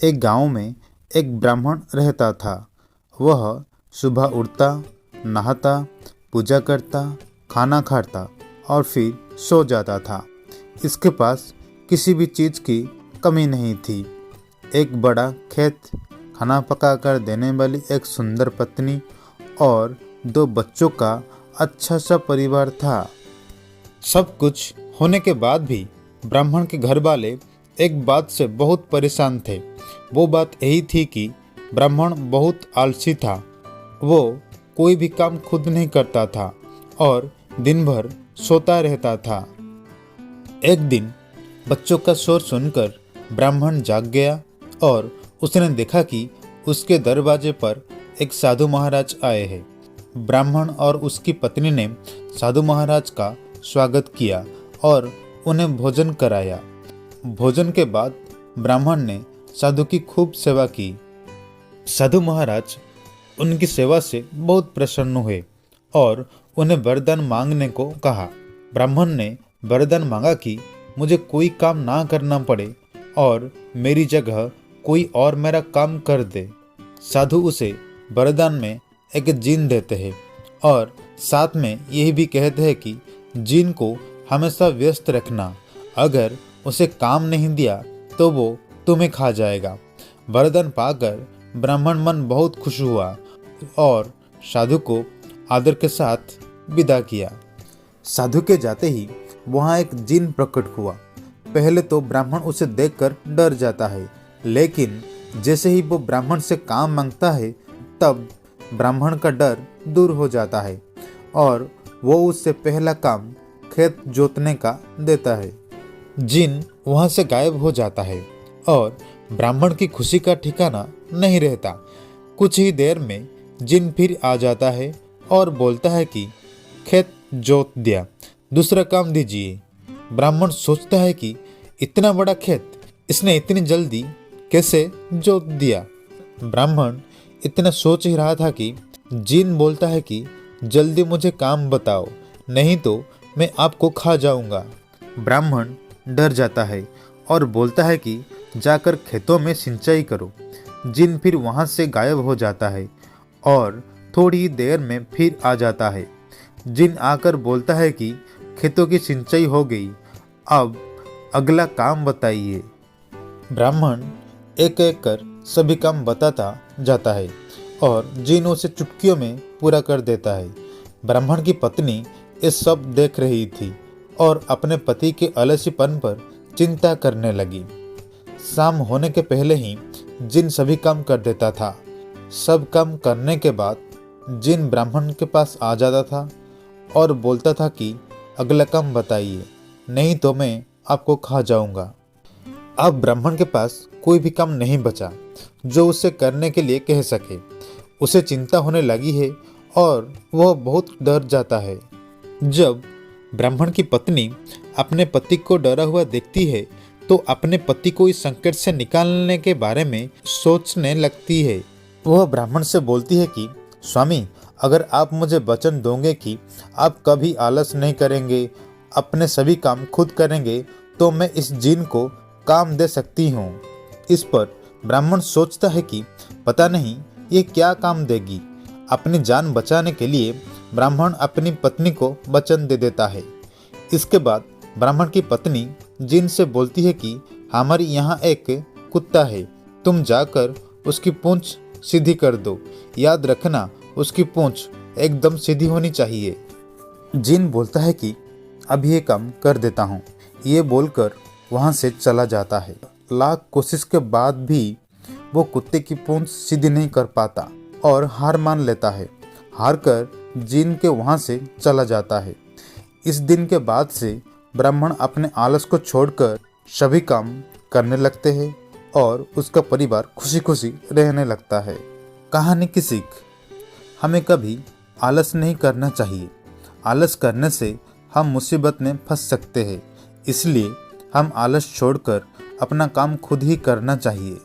एक गांव में एक ब्राह्मण रहता था। वह सुबह उठता, नहाता, पूजा करता, खाना खाता और फिर सो जाता था। इसके पास किसी भी चीज़ की कमी नहीं थी। एक बड़ा खेत, खाना पकाकर देने वाली एक सुंदर पत्नी और 2 बच्चों का अच्छा सा परिवार था। सब कुछ होने के बाद भी ब्राह्मण के घर वाले एक बात से बहुत परेशान थे। वो बात यही थी कि ब्राह्मण बहुत आलसी था। वो कोई भी काम खुद नहीं करता था और दिन भर सोता रहता था। एक दिन बच्चों का शोर सुनकर ब्राह्मण जाग गया और उसने देखा कि उसके दरवाजे पर एक साधु महाराज आए हैं। ब्राह्मण और उसकी पत्नी ने साधु महाराज का स्वागत किया और उन्हें भोजन कराया। भोजन के बाद ब्राह्मण ने साधु की खूब सेवा की। साधु महाराज उनकी सेवा से बहुत प्रसन्न हुए और उन्हें वरदान मांगने को कहा। ब्राह्मण ने वरदान मांगा कि मुझे कोई काम ना करना पड़े और मेरी जगह कोई और मेरा काम कर दे। साधु उसे वरदान में एक जीन देते हैं और साथ में यही भी कहते हैं कि जीन को हमेशा व्यस्त रखना। अगर उसे काम नहीं दिया तो वो तुम्हें खा जाएगा। वरदान पाकर ब्राह्मण मन बहुत खुश हुआ और साधु को आदर के साथ विदा किया। साधु के जाते ही वहाँ एक जिन प्रकट हुआ। पहले तो ब्राह्मण उसे देखकर डर जाता है, लेकिन जैसे ही वो ब्राह्मण से काम मांगता है तब ब्राह्मण का डर दूर हो जाता है और वो उससे पहला काम खेत जोतने का देता है। जिन वहाँ से गायब हो जाता है और ब्राह्मण की खुशी का ठिकाना नहीं रहता। कुछ ही देर में जिन फिर आ जाता है और बोलता है कि खेत जोत दिया, दूसरा काम दीजिए। ब्राह्मण सोचता है कि इतना बड़ा खेत इसने इतनी जल्दी कैसे जोत दिया। ब्राह्मण इतना सोच ही रहा था कि जिन बोलता है कि जल्दी मुझे काम बताओ, नहीं तो मैं आपको खा जाऊंगा। ब्राह्मण डर जाता है और बोलता है कि जाकर खेतों में सिंचाई करो। जिन फिर वहाँ से गायब हो जाता है और थोड़ी ही देर में फिर आ जाता है। जिन आकर बोलता है कि खेतों की सिंचाई हो गई, अब अगला काम बताइए। ब्राह्मण एक एक कर सभी काम बताता जाता है और जिन उसे चुटकियों में पूरा कर देता है। ब्राह्मण की पत्नी ये सब देख रही थी और अपने पति के आलसीपन पर चिंता करने लगी। शाम होने के पहले ही जिन सभी काम कर देता था। सब काम करने के बाद जिन ब्राह्मण के पास आ जाता था और बोलता था कि अगला काम बताइए, नहीं तो मैं आपको खा जाऊंगा। अब ब्राह्मण के पास कोई भी काम नहीं बचा जो उसे करने के लिए कह सके। उसे चिंता होने लगी है और वह बहुत डर जाता है। जब ब्राह्मण की पत्नी अपने पति को डरा हुआ देखती है तो अपने पति को इस संकट से निकालने के बारे में सोचने लगती है। वह ब्राह्मण से बोलती है कि स्वामी, अगर आप मुझे वचन दोगे कि आप कभी आलस नहीं करेंगे, अपने सभी काम खुद करेंगे, तो मैं इस जिन को काम दे सकती हूँ। इस पर ब्राह्मण सोचता है कि पता नहीं ये क्या काम देगी। अपनी जान बचाने के लिए ब्राह्मण अपनी पत्नी को वचन दे देता है। इसके बाद ब्राह्मण की पत्नी जिन से बोलती है कि हमारे यहाँ एक कुत्ता है, तुम जाकर उसकी पूंछ सीधी कर दो। याद रखना, उसकी पूंछ एकदम सीधी होनी चाहिए। जिन बोलता है कि अब ये काम कर देता हूँ। ये बोलकर वहाँ से चला जाता है। लाख कोशिश के बाद भी वो कुत्ते की पूंछ सीधी नहीं कर पाता और हार मान लेता है। हार कर जिन के वहाँ से चला जाता है। इस दिन के बाद से ब्राह्मण अपने आलस को छोड़कर सभी काम करने लगते हैं और उसका परिवार खुशी खुशी रहने लगता है। कहानी की सीख, हमें कभी आलस नहीं करना चाहिए। आलस करने से हम मुसीबत में फंस सकते हैं। इसलिए हम आलस छोड़कर अपना काम खुद ही करना चाहिए।